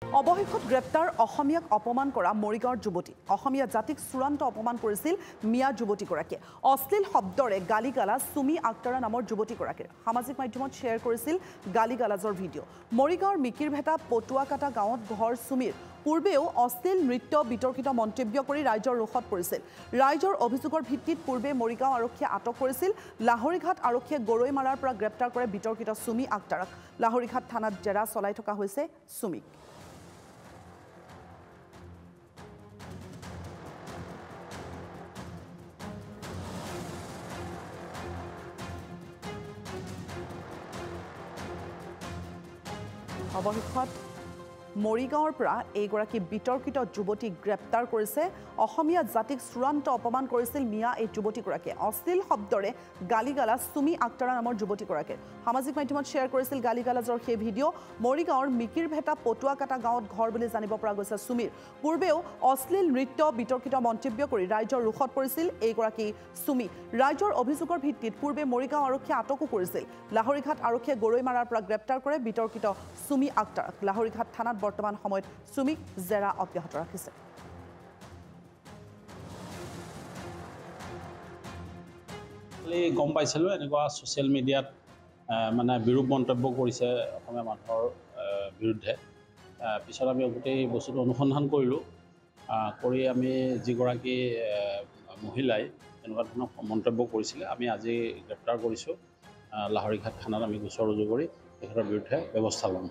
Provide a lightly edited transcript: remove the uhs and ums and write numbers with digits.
অবশেষত গ্ৰেপ্তাৰ অসমীয়াক অপমান কৰা মৰিগাঁৱৰ যুৱতী অসমীয়া জাতিক চূড়ান্ত অপমান কৰিছিল মিয়া যুৱতীগৰাকীয়ে অশ্লীল শব্দৰে গালিগালাজ সুমি আক্তাৰা নামৰ যুৱতীগৰাকীৰ সামাজিক মাধ্যমত শ্বেয়াৰ কৰিছিল গালিগালাজৰ ভিডিঅ' মৰিগাঁৱৰ মিকিৰভেটা পটুৱাকাটা গাঁৱত ঘৰ সুমিৰ পূৰ্বেও অশ্লীল নৃত্য বিতৰ্কিত মন্তব্য কৰি ৰাইজৰ ৰোষত পৰিছিল ৰাইজৰ অভিযোগৰ ভিত্তিত পূৰ্বে মৰিগাঁও আৰক্ষীয়ে আটক কৰিছিল লাহৰীঘাট আৰক্ষীয়ে গৰৈমাৰাৰ পৰা গ্ৰেপ্তাৰ কৰে বিতৰ্কিত সুমি আক্তাৰাক লাহৰীঘাট থানাত জেৰা চলাই থকা হৈছে সুমিক অৱশেষত মৰিগাঁৱৰ পৰা এইগৰাকী বিতৰ্কিত যুৱতীক গ্ৰেপ্তাৰ কৰিছে অসমীয়া জাতিক চূড়ান্ত অপমান কৰিছিল মিয়া এই যুৱতীগৰাকীয়ে অশ্লীল শব্দৰে গালিগালাজ সুমি আক্তাৰা নামৰ যুৱতীগৰাকীৰ সামাজিক মাধ্যমত শ্বেয়াৰ কৰিছিল গালিগালাজৰ সেই ভিডিঅ' মৰিগাঁৱৰ মিকিৰভেটা পটুৱাকাটা গাঁৱত ঘৰ বুলি জানিব পৰা গৈছে সুমিৰ পূৰ্বেও অশ্লীল নৃত্য বিতৰ্কিত মন্তব্য কৰি ৰাইজৰ ৰোষত পৰিছিল এইগৰাকী সুমি ৰাইজৰ অভিযোগৰ ভিত্তিত পূৰ্বে মৰিগাঁও আৰক্ষীয়ে আটকো কৰিছিল লাহৰীঘাট আৰক্ষীয়ে গৰৈমাৰাৰ পৰা গ্ৰেপ্তাৰ কৰে বিতৰ্কিত সুমি আক্তাৰাক লাহৰীঘাট থানাত বৰ্তমান সময়ত সুমিক জেৰা অব্যাহত ৰাখিছে গম পাইছিলোঁ এনেকুৱা ছ'চিয়েল মিডিয়াত মানে বিৰূপ মন্তব্য কৰিছে অসমীয়া মানুহৰ বিৰুদ্ধে পিছত আমি গোটেই বস্তুটো অনুসন্ধান কৰিলোঁ কৰি আমি যিগৰাকী মহিলাই এনেকুৱা ধৰণৰ মন্তব্য কৰিছিলে আমি আজি গ্ৰেপ্তাৰ কৰিছোঁ লাহৰীঘাট থানাত আমি গোচৰ ৰুজু কৰি তেখেতৰ বিৰুদ্ধে ব্যৱস্থা ল'ম